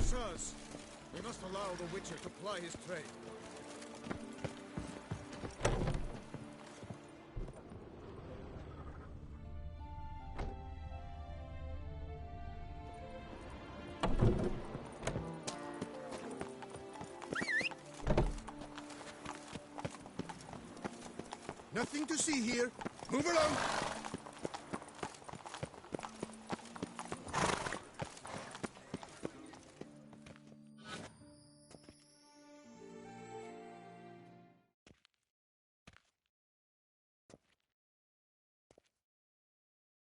Sirs, we must allow the Witcher to ply his trade. Nothing to see here. Move along.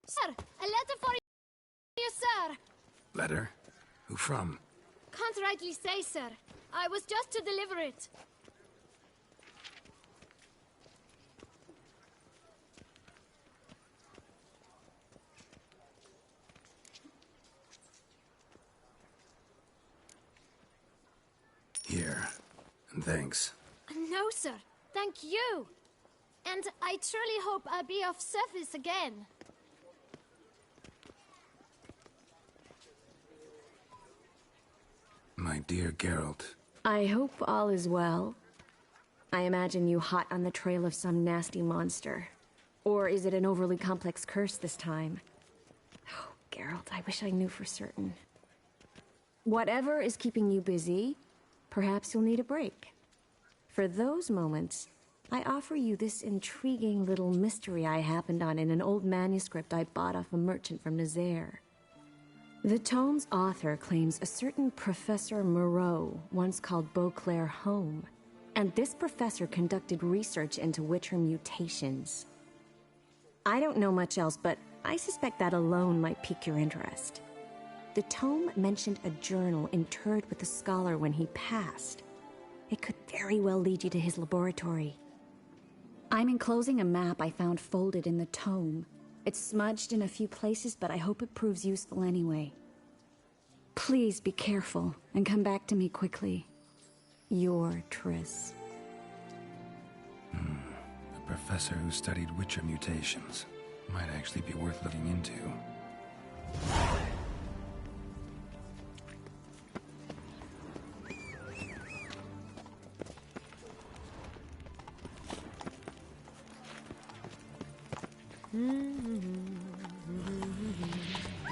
Sir, a letter for you, sir. Letter? Who from? Can't rightly say, sir. I was just to deliver it. Here. And thanks. No, sir. Thank you. And I truly hope I'll be of service again. My dear Geralt. I hope all is well. I imagine you hot on the trail of some nasty monster. Or is it an overly complex curse this time? Oh, Geralt, I wish I knew for certain. Whatever is keeping you busy, perhaps you'll need a break. For those moments, I offer you this intriguing little mystery I happened on in an old manuscript I bought off a merchant from Nazaire. The tome's author claims a certain Professor Moreau once called Beauclair home, and this professor conducted research into Witcher mutations. I don't know much else, but I suspect that alone might pique your interest. The tome mentioned a journal interred with the scholar when he passed. It could very well lead you to his laboratory. I'm enclosing a map I found folded in the tome. It's smudged in a few places, but I hope it proves useful anyway. Please be careful and come back to me quickly. Your Triss. A professor who studied Witcher mutations. Might actually be worth looking into.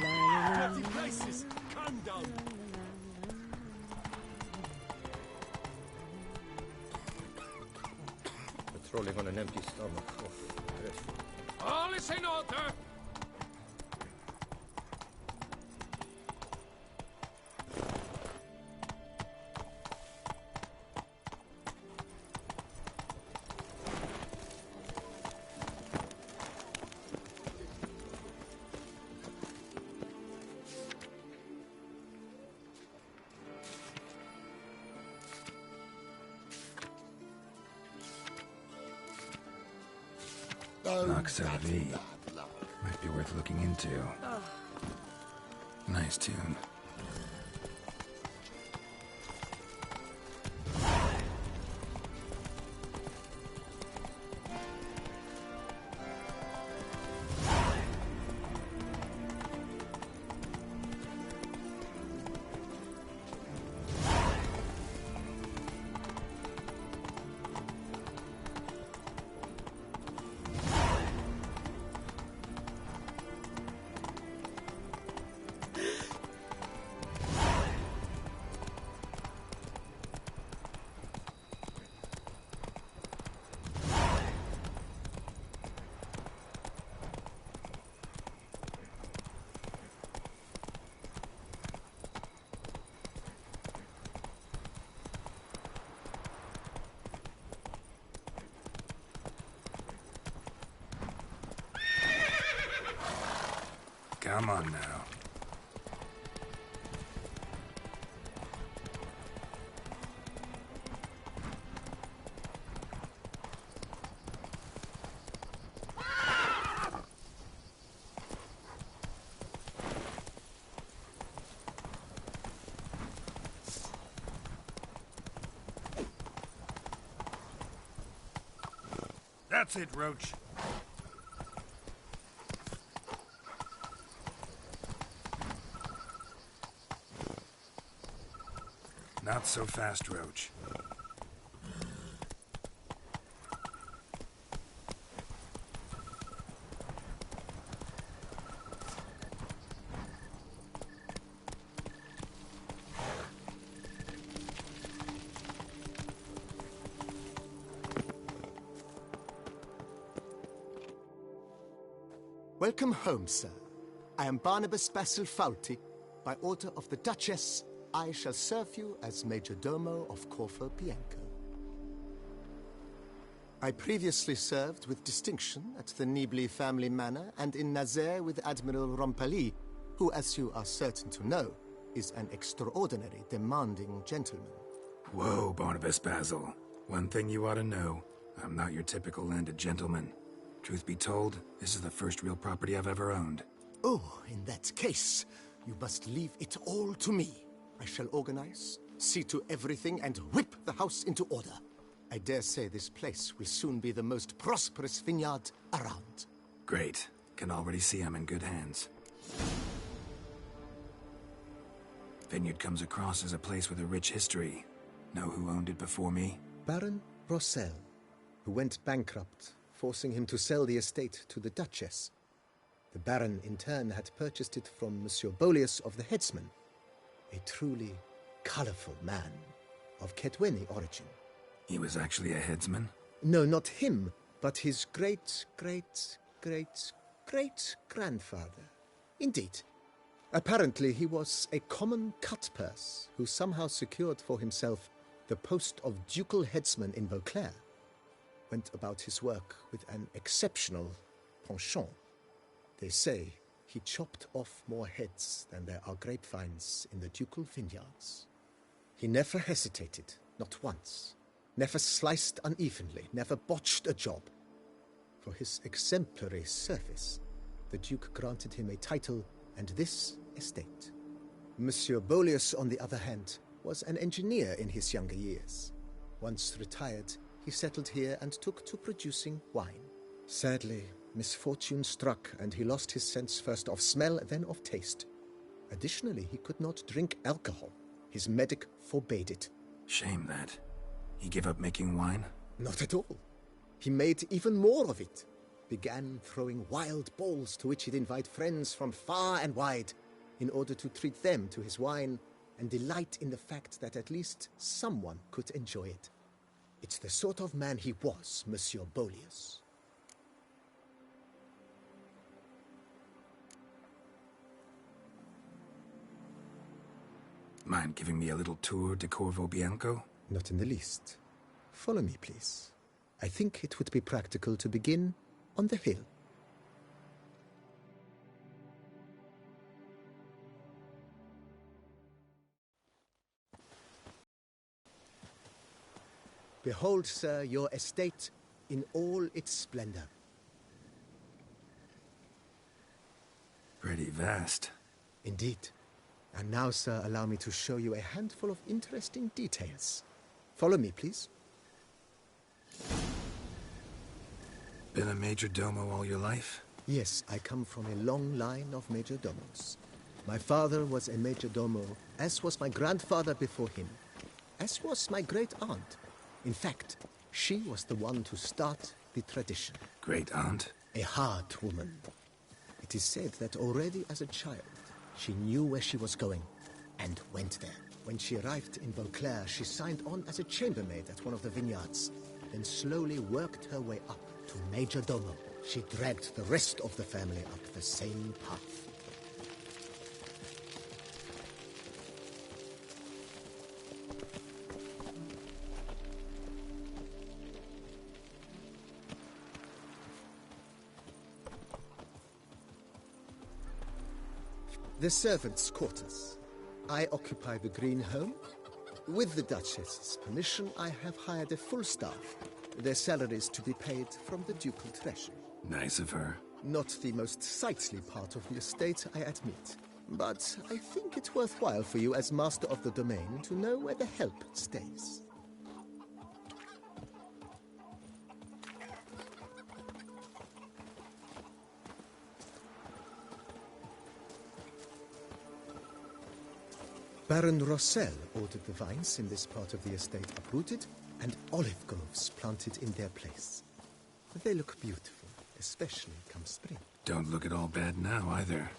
Dirty places! Calm down! Patrolling on an empty stomach. Oh, All is in order! Noxavi. Might be worth looking into. Nice tune. Come on now. That's it, Roach. Not so fast, Roach. Welcome home, sir. I am Barnabas Basil Fawlty. By order of the Duchess, I shall serve you as Major Domo of Corfu Bianco. I previously served with distinction at the Nibli family manor and in Nazaire with Admiral Rompali, who, as you are certain to know, is an extraordinary, demanding gentleman. Whoa, Barnabas Basil. One thing you ought to know. I'm not your typical landed gentleman. Truth be told, this is the first real property I've ever owned. Oh, in that case, you must leave it all to me. I shall organize, see to everything, and whip the house into order. I dare say this place will soon be the most prosperous vineyard around. Great. Can already see I'm in good hands. Vineyard comes across as a place with a rich history. Know who owned it before me? Baron Rossel, who went bankrupt, forcing him to sell the estate to the Duchess. The Baron, in turn, had purchased it from Monsieur Bolius of the Headsman, a truly colorful man of Ketweni origin. He was actually a headsman? No, not him, but his great-great-great-great-grandfather. Indeed. Apparently, he was a common cut-purse who somehow secured for himself the post of ducal headsman in Beauclair. Went about his work with an exceptional penchant. They say he chopped off more heads than there are grapevines in the ducal vineyards. He never hesitated, not once. Never sliced unevenly, never botched a job. For his exemplary service, the Duke granted him a title and this estate. Monsieur Bolius, on the other hand, was an engineer in his younger years. Once retired, he settled here and took to producing wine. Sadly, misfortune struck and he lost his sense first of smell, then of taste. Additionally, he could not drink alcohol. His medic forbade it. Shame that. He gave up making wine? Not at all. He made even more of it. Began throwing wild balls to which he'd invite friends from far and wide in order to treat them to his wine and delight in the fact that at least someone could enjoy it. It's the sort of man he was, Monsieur Bolius. Mind giving me a little tour de Corvo Bianco? Not in the least. Follow me, please. I think it would be practical to begin on the hill. Behold, sir, your estate in all its splendor. Pretty vast. Indeed. And now, sir, allow me to show you a handful of interesting details. Follow me, please. Been a major domo all your life? Yes, I come from a long line of major domos. My father was a major domo, as was my grandfather before him, as was my great-aunt. In fact, she was the one to start the tradition. Great-aunt? A hard woman. It is said that already as a child, she knew where she was going, and went there. When she arrived in Beauclair, she signed on as a chambermaid at one of the vineyards, then slowly worked her way up to Major Domo. She dragged the rest of the family up the same path. The servants' quarters. I occupy the green home. With the Duchess's permission, I have hired a full staff. Their salaries to be paid from the ducal treasury. Nice of her. Not the most sightly part of the estate, I admit. But I think it's worthwhile for you as master of the domain to know where the help stays. Baron Rossel ordered the vines in this part of the estate uprooted and olive groves planted in their place. They look beautiful, especially come spring. Don't look at all bad now, either.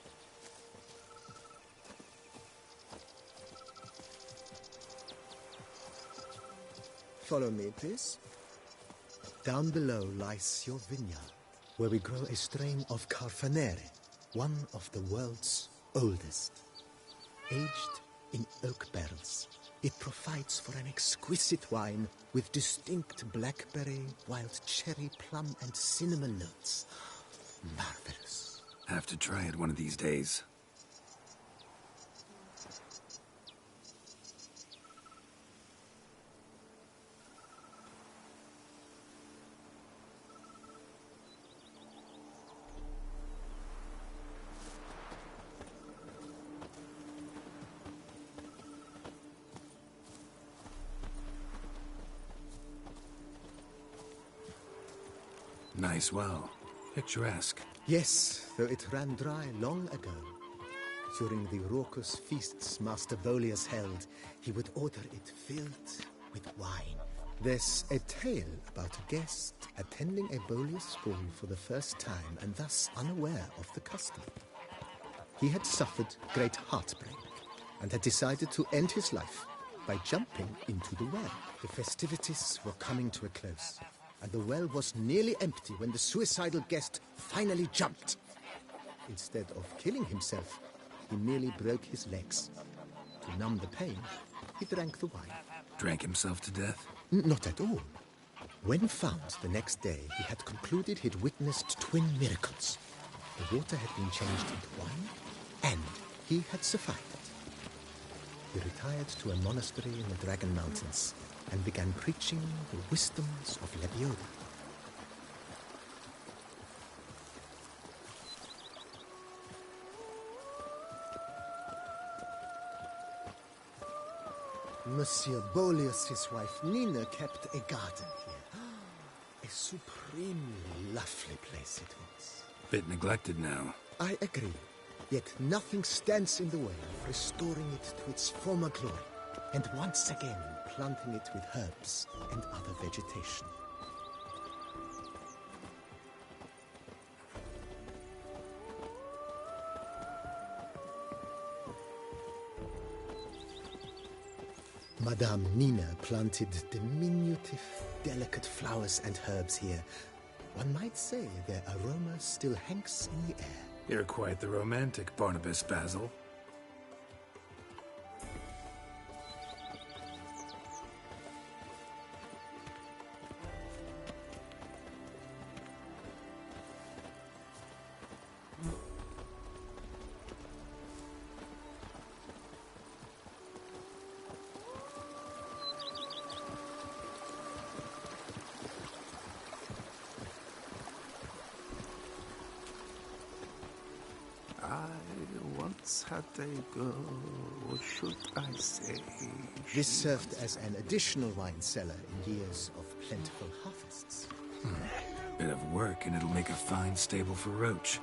Follow me, please. Down below lies your vineyard, where we grow a strain of Carfanere, one of the world's oldest. Aged in oak barrels, it provides for an exquisite wine with distinct blackberry, wild cherry, plum, and cinnamon notes. Marvelous. Have to try it one of these days. Nice well. Picturesque. Yes, though it ran dry long ago. During the raucous feasts Master Bolius held, he would order it filled with wine. There's a tale about a guest attending a Bolius ball for the first time and thus unaware of the custom. He had suffered great heartbreak and had decided to end his life by jumping into the well. The festivities were coming to a close, and the well was nearly empty when the suicidal guest finally jumped. Instead of killing himself, he merely broke his legs. To numb the pain, he drank the wine. Drank himself to death? Not at all. When found the next day, he had concluded he'd witnessed twin miracles. The water had been changed into wine, and he had survived. He retired to a monastery in the Dragon Mountains and began preaching the wisdoms of Lebioda. Monsieur Bolius, his wife Nina, kept a garden here. A supremely lovely place it was. Bit neglected now. I agree. Yet nothing stands in the way of restoring it to its former glory, and once again planting it with herbs and other vegetation. Madame Nina planted diminutive, delicate flowers and herbs here. One might say their aroma still hangs in the air. You're quite the romantic, Barnabas Basil. I once had a girl, or should I say... This served as an additional wine cellar in years of plentiful harvests. Bit of work and it'll make a fine stable for Roach.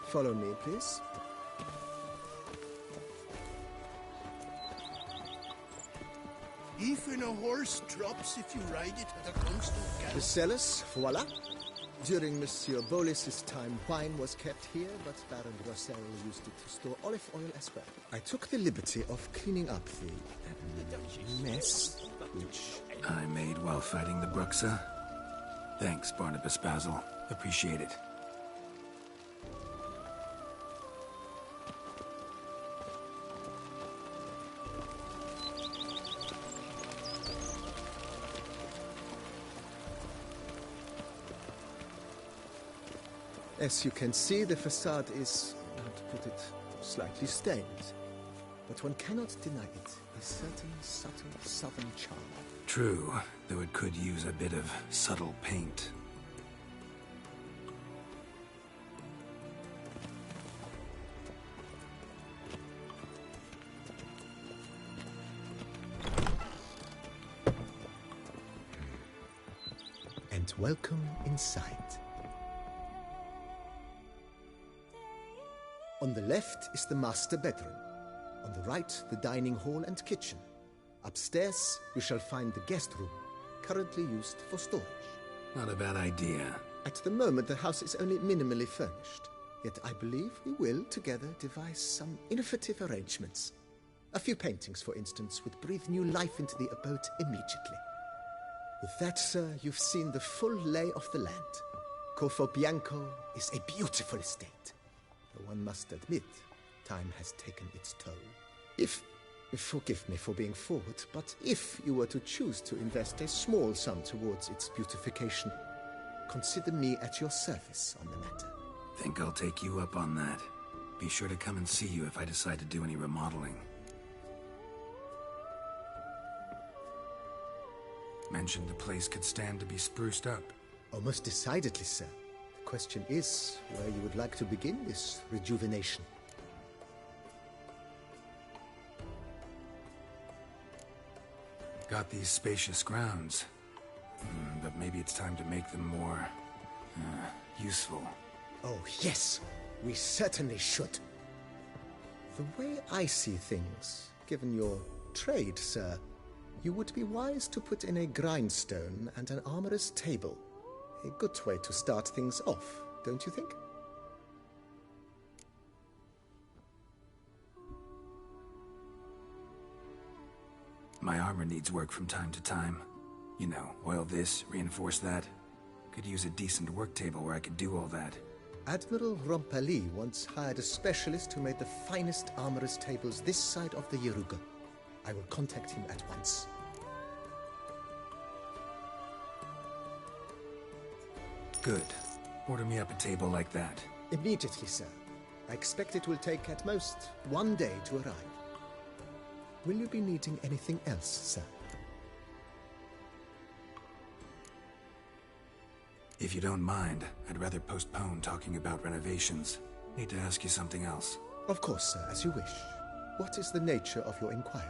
Follow me, please. Even a horse drops if you ride it at a constant gallop. The cellars, voila. During Monsieur Bolis's time, wine was kept here, but Baron Rossel used it to store olive oil as well. I took the liberty of cleaning up the mess, which... I made while fighting the Bruxa. Thanks, Barnabas Basil. Appreciate it. As you can see, the facade is, how to put it, slightly stained. But one cannot deny it, a certain subtle southern charm. True, though it could use a bit of subtle paint. And welcome inside. On the left is the master bedroom. On the right, the dining hall and kitchen. Upstairs, you shall find the guest room, currently used for storage. Not a bad idea. At the moment, the house is only minimally furnished. Yet I believe we will, together, devise some innovative arrangements. A few paintings, for instance, would breathe new life into the abode immediately. With that, sir, you've seen the full lay of the land. Corfo Bianco is a beautiful estate. Though one must admit, time has taken its toll. Forgive me for being forward, but if you were to choose to invest a small sum towards its beautification, consider me at your service on the matter. Think I'll take you up on that. Be sure to come and see you if I decide to do any remodeling. Mentioned the place could stand to be spruced up. Oh, most decidedly, sir. The question is where you would like to begin this rejuvenation. Got these spacious grounds, but maybe it's time to make them more useful. Oh, yes, we certainly should. The way I see things, given your trade, sir, you would be wise to put in a grindstone and an armorer's table. A good way to start things off, don't you think? My armor needs work from time to time. You know, oil this, reinforce that. Could use a decent work table where I could do all that. Admiral Rompali once hired a specialist who made the finest armorer's tables this side of the Yaruga. I will contact him at once. Good. Order me up a table like that. Immediately, sir. I expect it will take at most 1 day to arrive. Will you be needing anything else, sir? If you don't mind, I'd rather postpone talking about renovations. Need to ask you something else. Of course, sir, as you wish. What is the nature of your inquiry?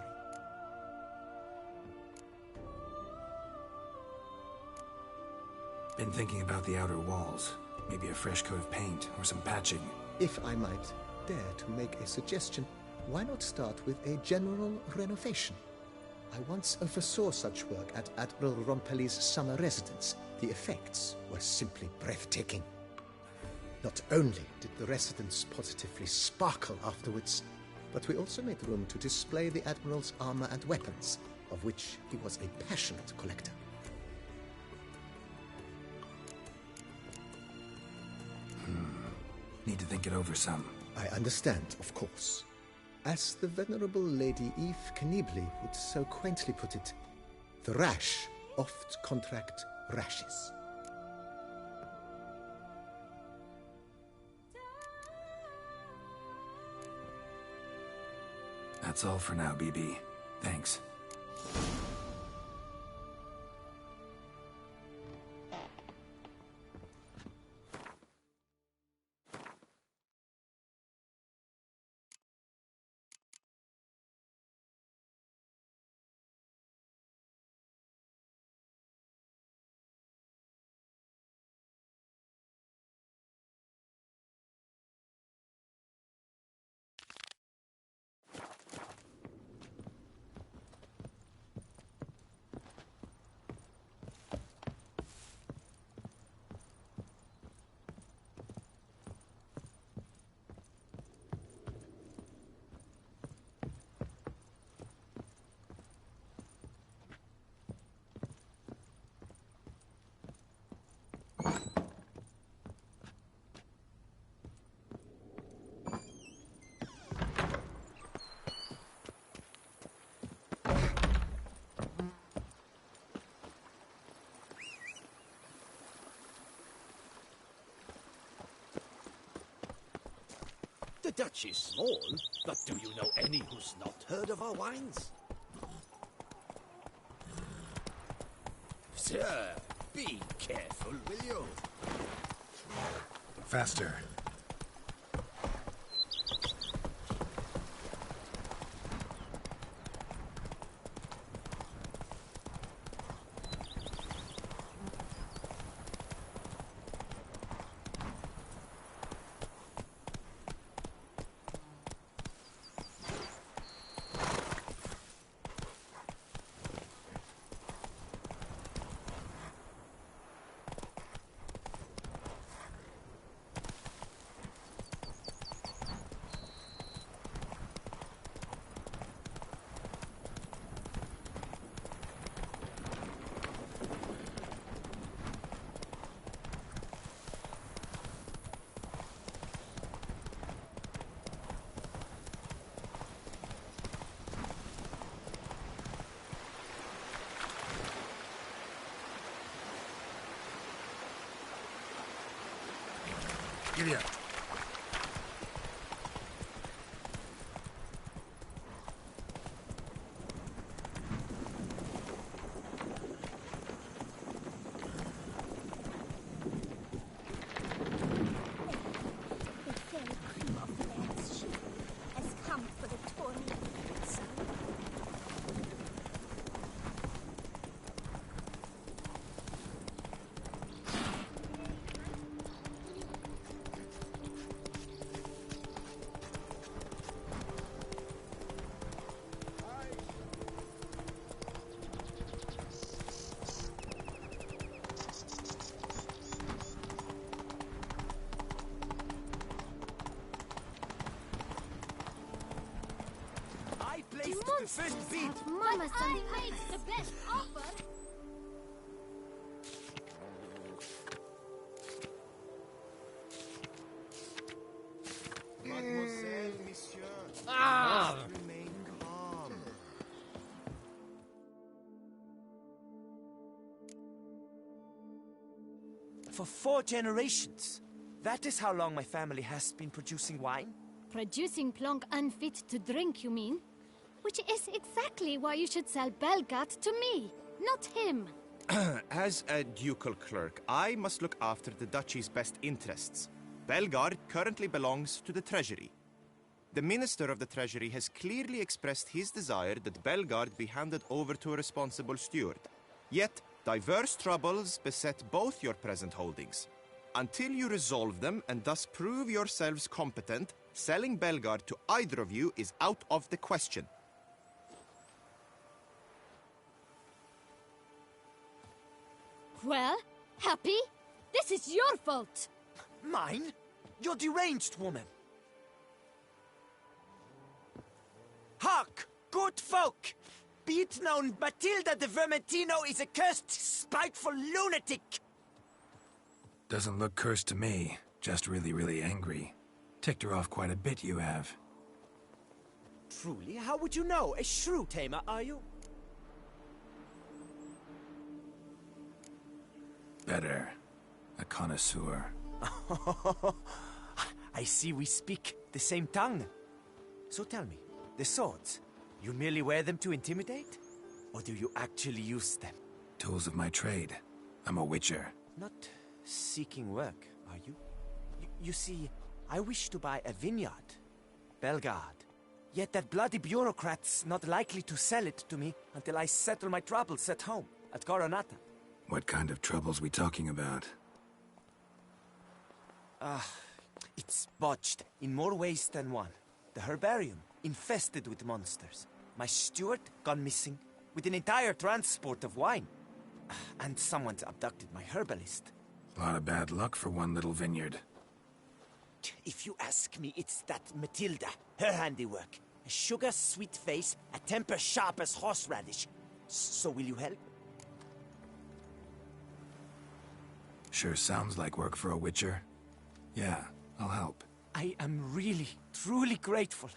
Been thinking about the outer walls. Maybe a fresh coat of paint or some patching. If I might dare to make a suggestion, why not start with a general renovation? I once oversaw such work at Admiral Rompeli's summer residence. The effects were simply breathtaking. Not only did the residence positively sparkle afterwards, but we also made room to display the Admiral's armor and weapons, of which he was a passionate collector. Need to think it over some. I understand, of course. As the venerable Lady Eve Knibli would so quaintly put it, the rash oft contract rashes. That's all for now, BB. Thanks. The Dutch is small, but do you know any who's not heard of our wines? Sir, be careful, will you? Faster. Giddy up. The first beat. Mama, I made the best offer. Mademoiselle, monsieur. Remain calm. For 4 generations. That is how long my family has been producing wine. Producing plonk unfit to drink, you mean? Which is exactly why you should sell Belgard to me, not him. As a ducal clerk, I must look after the duchy's best interests. Belgard currently belongs to the treasury. The minister of the treasury has clearly expressed his desire that Belgard be handed over to a responsible steward. Yet, diverse troubles beset both your present holdings. Until you resolve them and thus prove yourselves competent, selling Belgard to either of you is out of the question. Well, Happy? This is your fault! Mine? You're deranged, woman! Hark, good folk! Be it known, Matilda de Vermentino is a cursed, spiteful lunatic! Doesn't look cursed to me. Just really, really angry. Ticked her off quite a bit, you have. Truly? How would you know? A shrew tamer, are you? Better. A connoisseur. I see we speak the same tongue. So tell me, the swords, you merely wear them to intimidate? Or do you actually use them? Tools of my trade. I'm a witcher. Not seeking work, are you? You see, I wish to buy a vineyard. Belgard. Yet that bloody bureaucrat's not likely to sell it to me until I settle my troubles at home, at Coronata. What kind of troubles we talking about? It's botched in more ways than one. The herbarium, infested with monsters. My steward gone missing, with an entire transport of wine. And someone's abducted my herbalist. A lot of bad luck for one little vineyard. If you ask me, it's that Matilda, her handiwork. A sugar-sweet face, a temper sharp as horseradish. So will you help? Sure sounds like work for a witcher. Yeah, I'll help. I am really, truly grateful.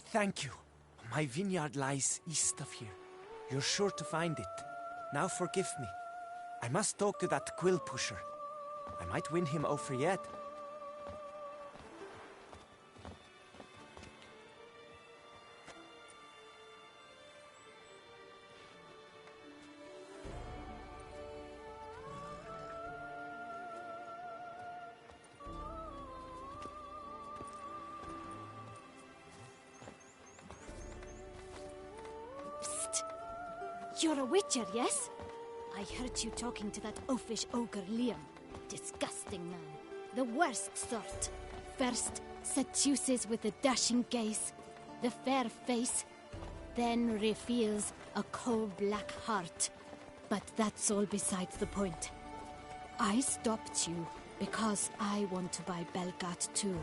Thank you. My vineyard lies east of here. You're sure to find it. Now forgive me. I must talk to that quill pusher. I might win him over yet. You're a witcher, yes? I heard you talking to that oafish ogre Liam. Disgusting man. The worst sort. First, seduces with a dashing gaze, the fair face, then reveals a coal-black heart. But that's all besides the point. I stopped you because I want to buy Belgard too.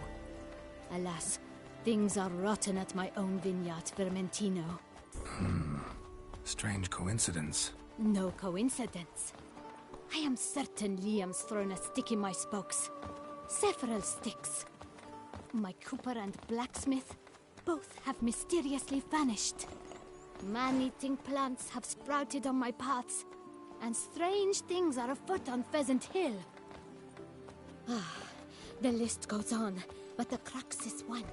Alas, things are rotten at my own vineyard, Vermentino. Strange coincidence. No coincidence. I am certain Liam's thrown a stick in my spokes. Several sticks. My cooper and blacksmith both have mysteriously vanished. Man-eating plants have sprouted on my paths, and strange things are afoot on Pheasant Hill. The list goes on, but the crux is one.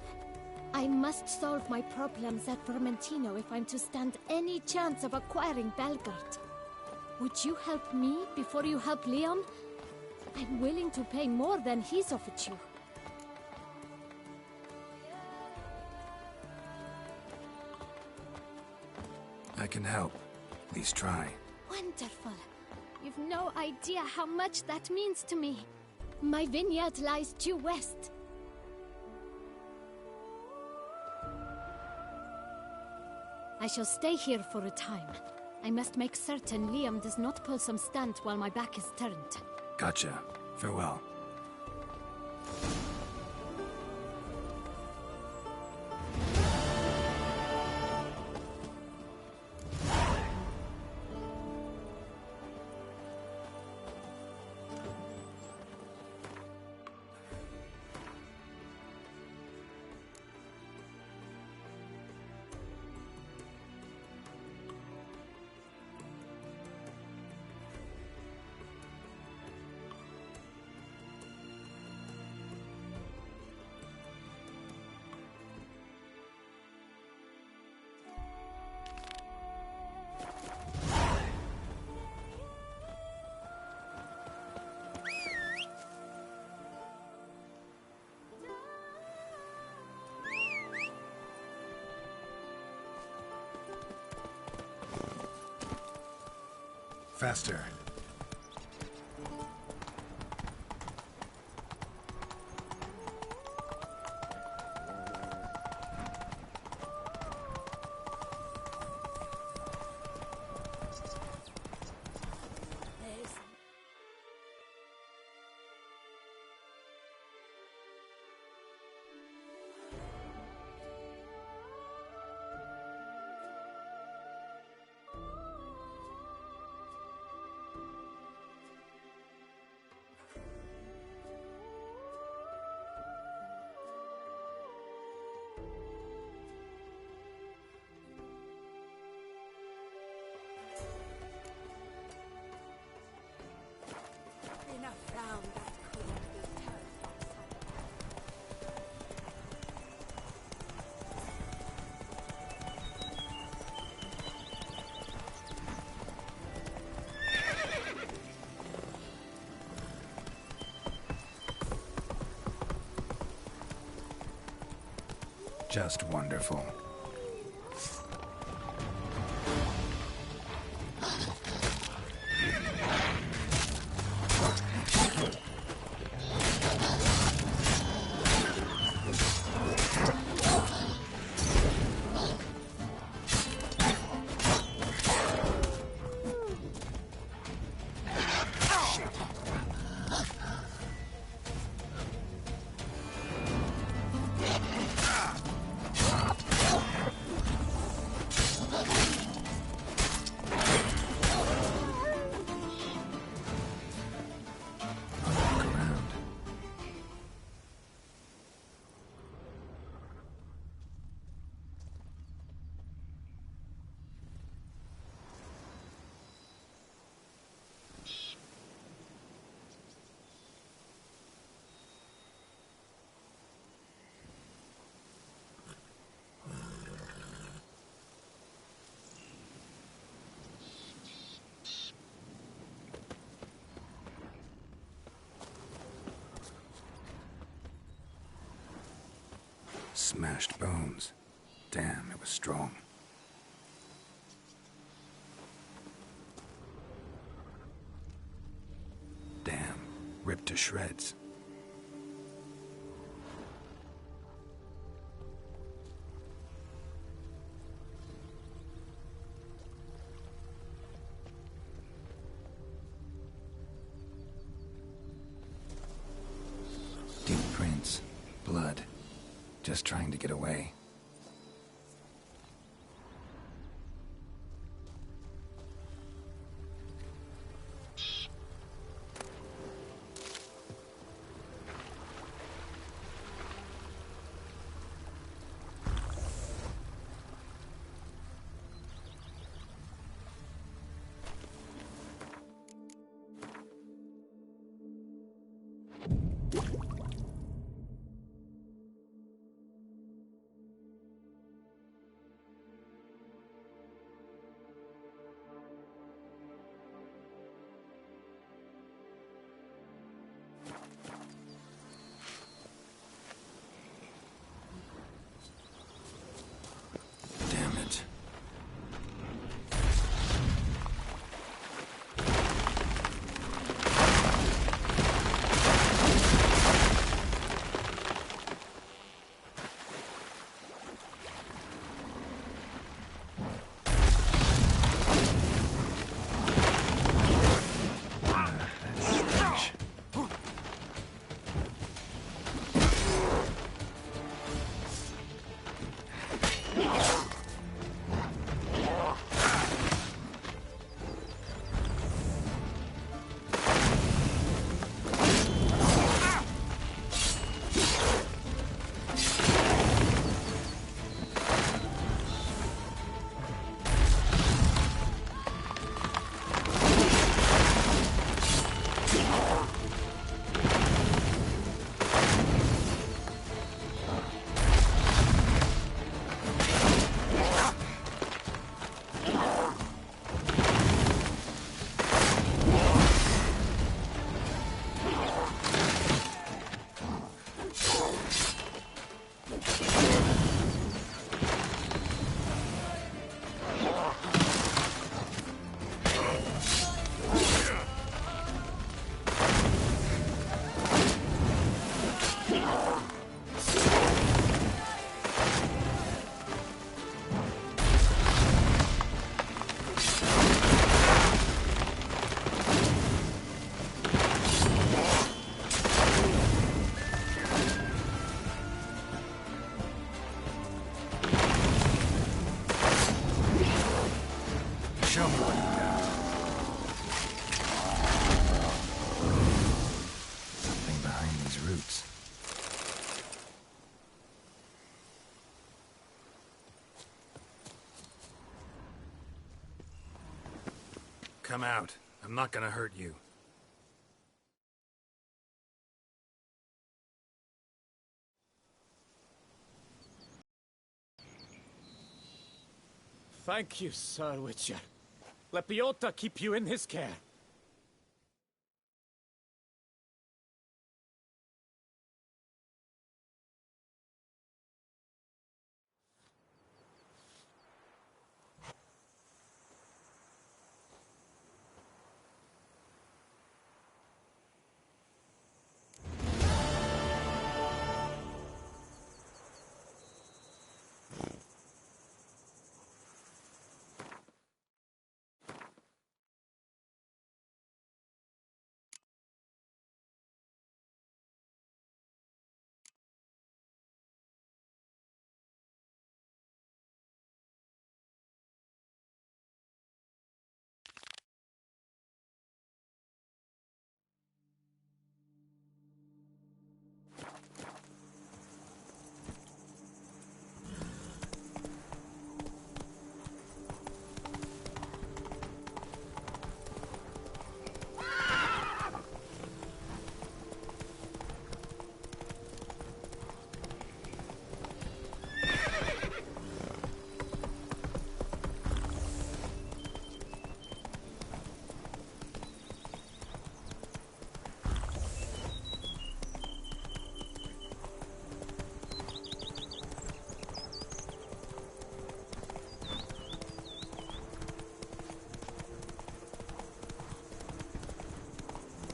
I must solve my problems at Vermentino if I'm to stand any chance of acquiring Belgard. Would you help me before you help Leon? I'm willing to pay more than he's offered you. I can help. At least try. Wonderful. You've no idea how much that means to me. My vineyard lies due west. I shall stay here for a time. I must make certain Liam does not pull some stunt while my back is turned. Gotcha. Farewell. Faster. Just wonderful. Smashed bones. Damn, it was strong. Damn, ripped to shreds. Deep prints, blood. Just trying to get away. come out. I'm not gonna hurt you. Thank you, Sir Witcher. Let Biota keep you in his care.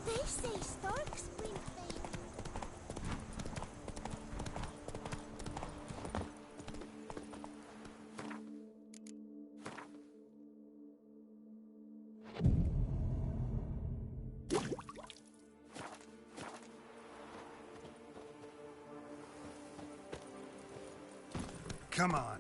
They say storks bring fame. Come on.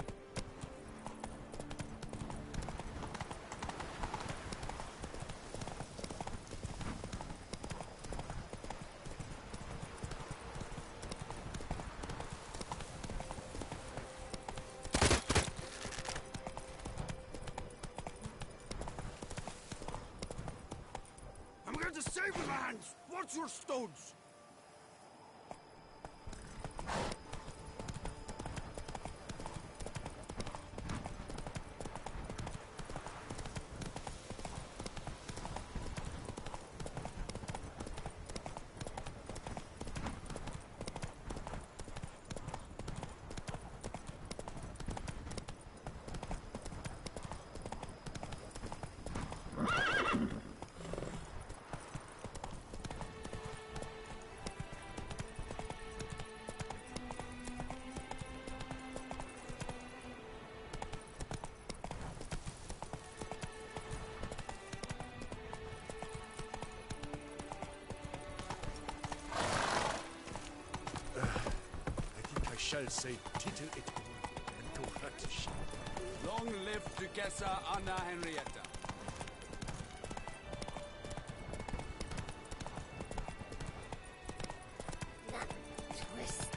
I'm going to save your hands! Watch your stones! Shall say titel et and to Long live Duchessa Anna Henrietta. That twisted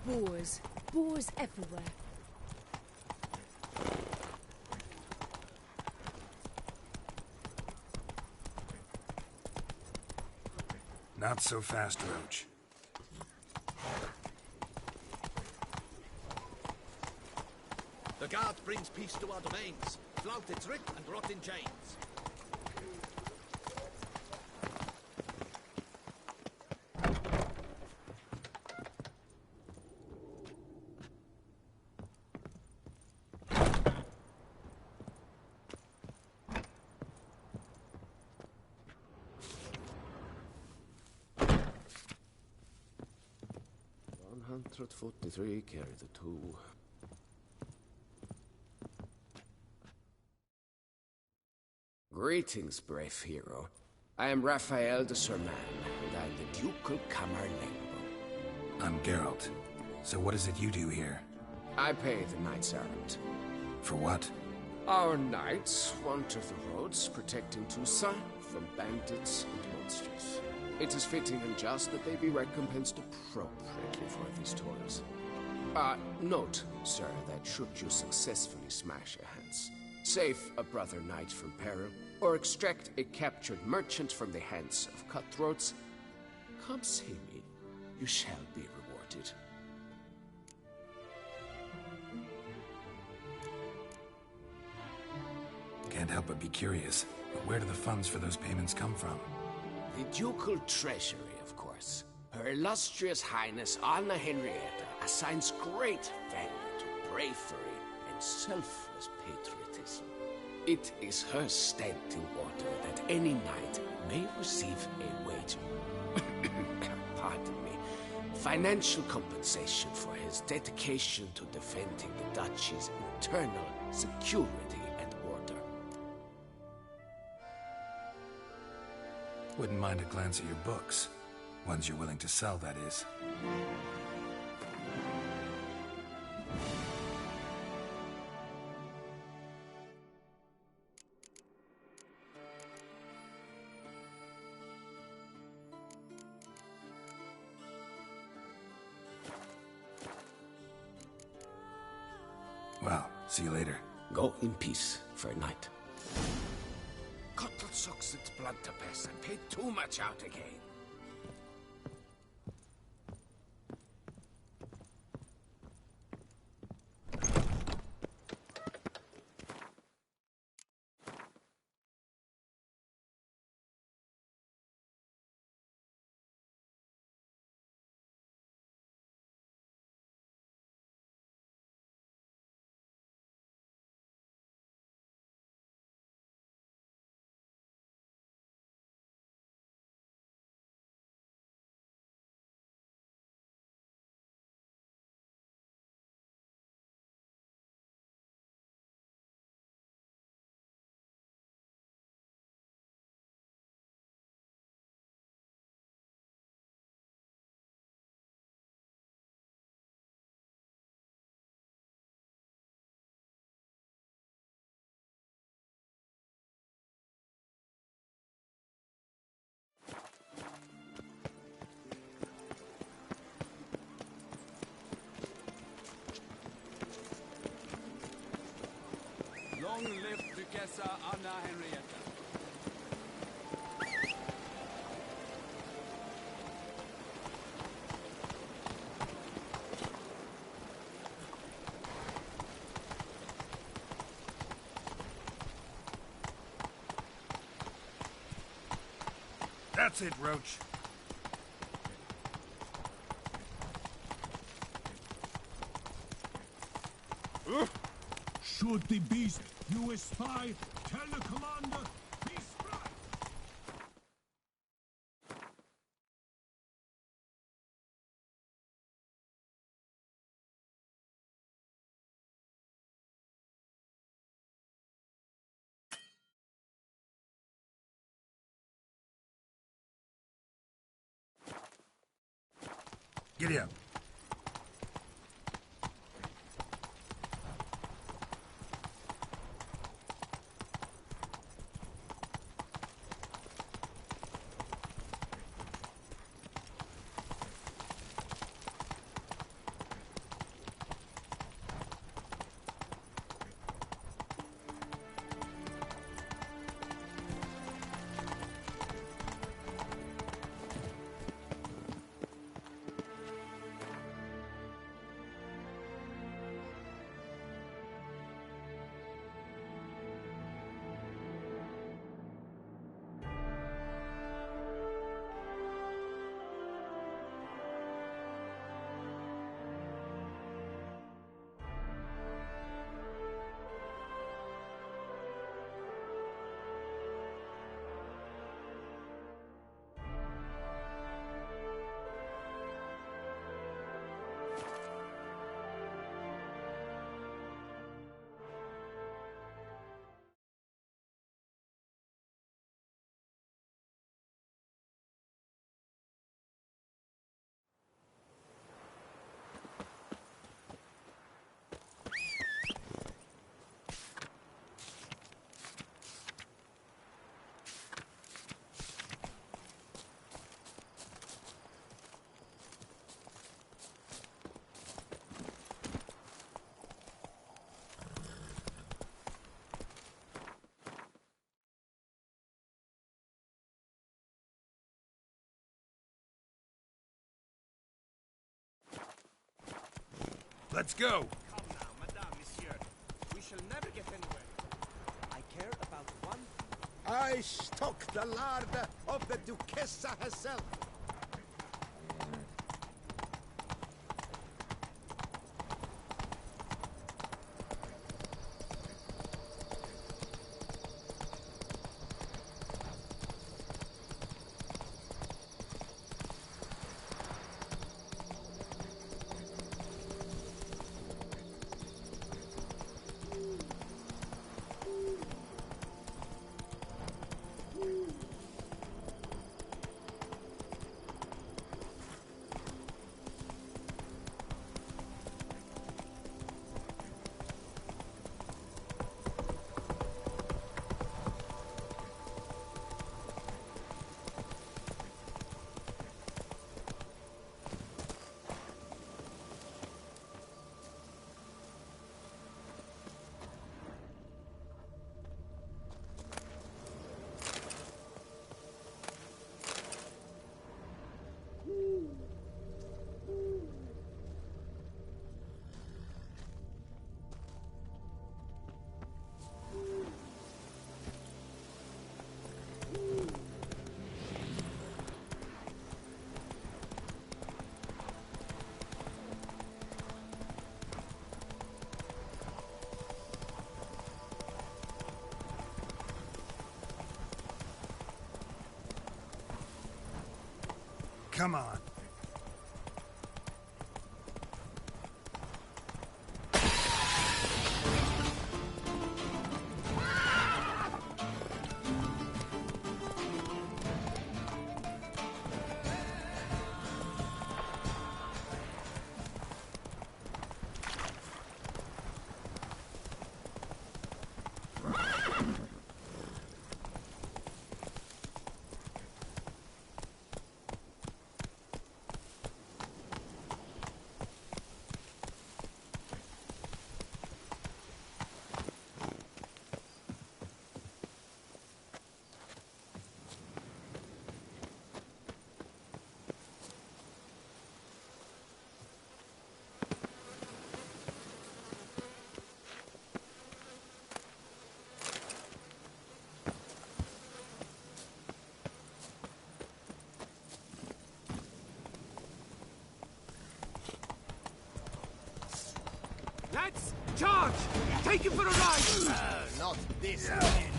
Boars. Boars everywhere. Not so fast, Roach. The guard brings peace to our domains. Flout its writ and rot in chains. $143 carry the two. Greetings, brave hero. I am Raphael de Serman, and I'm the Ducal Camerlengo. I'm Geralt. So what is it you do here? I pay the knights errant. For what? Our knights wander the roads, protecting Toussaint from bandits and monsters. It is fitting and just that they be recompensed appropriately for these toils. Note, sir, that should you successfully smash a hands, save a brother knight from peril, or extract a captured merchant from the hands of cutthroats, come see me. You shall be rewarded. Can't help but be curious. But where do the funds for those payments come from? The ducal treasury, of course. Her illustrious highness Anna Henrietta assigns great value to bravery and selfless patriotism. It is her standing order that any knight may receive a wage, pardon me, financial compensation for his dedication to defending the duchy's internal security and order. Wouldn't mind a glance at your books. Ones you're willing to sell, that is. Well, see you later. Go in peace for a night. Cottle sucks its blood to piss and paid too much out again. Long live Duchessa Anna Henrietta. That's it, Roach. Should the beast you espy tell the commander be spry? Giddy up. Let's go. Come now, madame, monsieur. We shall never get anywhere. I care about one thing. I stock the larder of the Duchessa herself. Come on. Lads, charge! Take him for a ride! Not this again.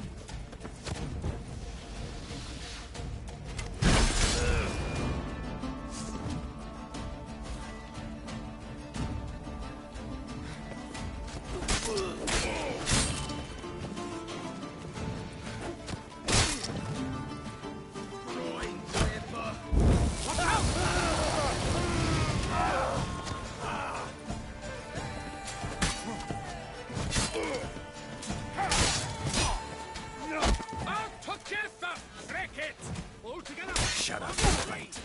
Shut up, right.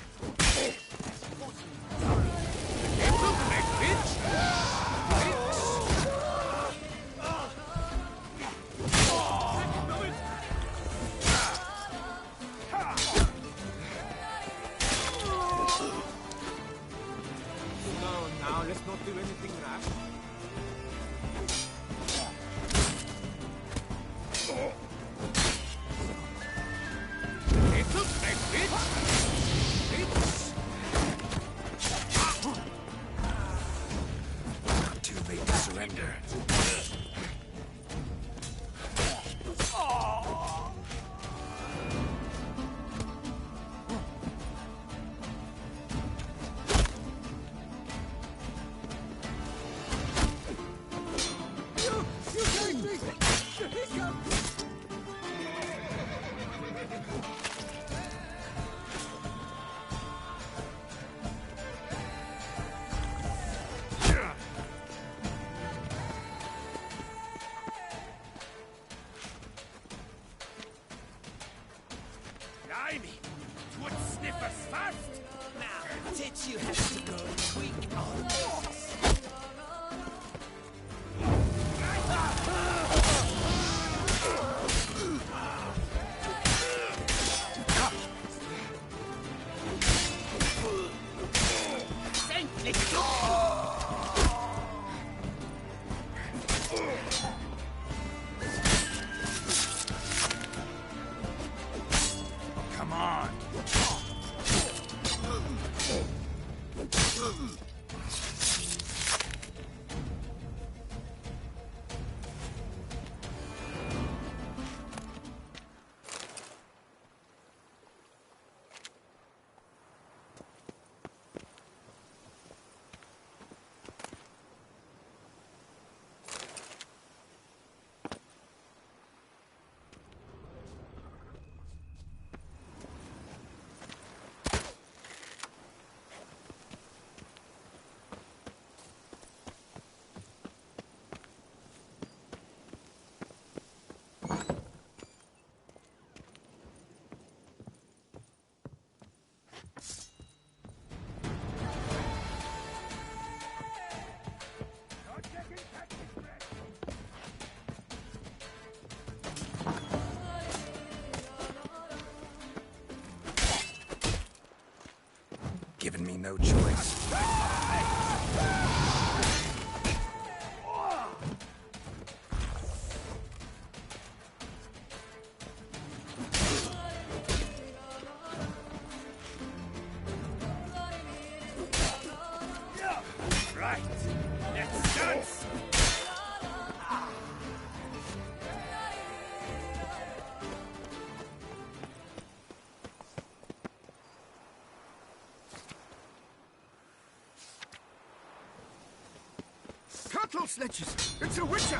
No, now let's not do anything rash. Too late to surrender. Blimey! Would sniff us fast! Now, did you have to go tweak on this? Given me no choice. Right. Let's dance. Cattle sledges! It's a witcher!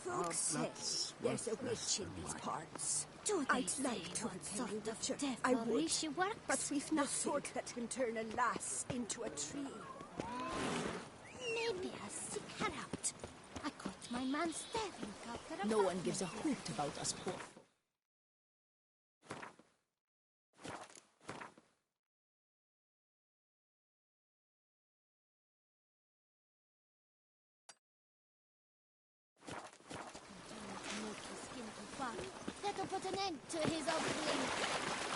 Folks say there's a witch in these parts. Do they I'd say like to what attend sort the of witcher. I devilry would, she works? but we've no sword that can turn a lass into a tree. Maybe I'll seek her out. I caught my man staring after a No one batman. gives a hoot about us poor folk. That'll put an end to his ugly.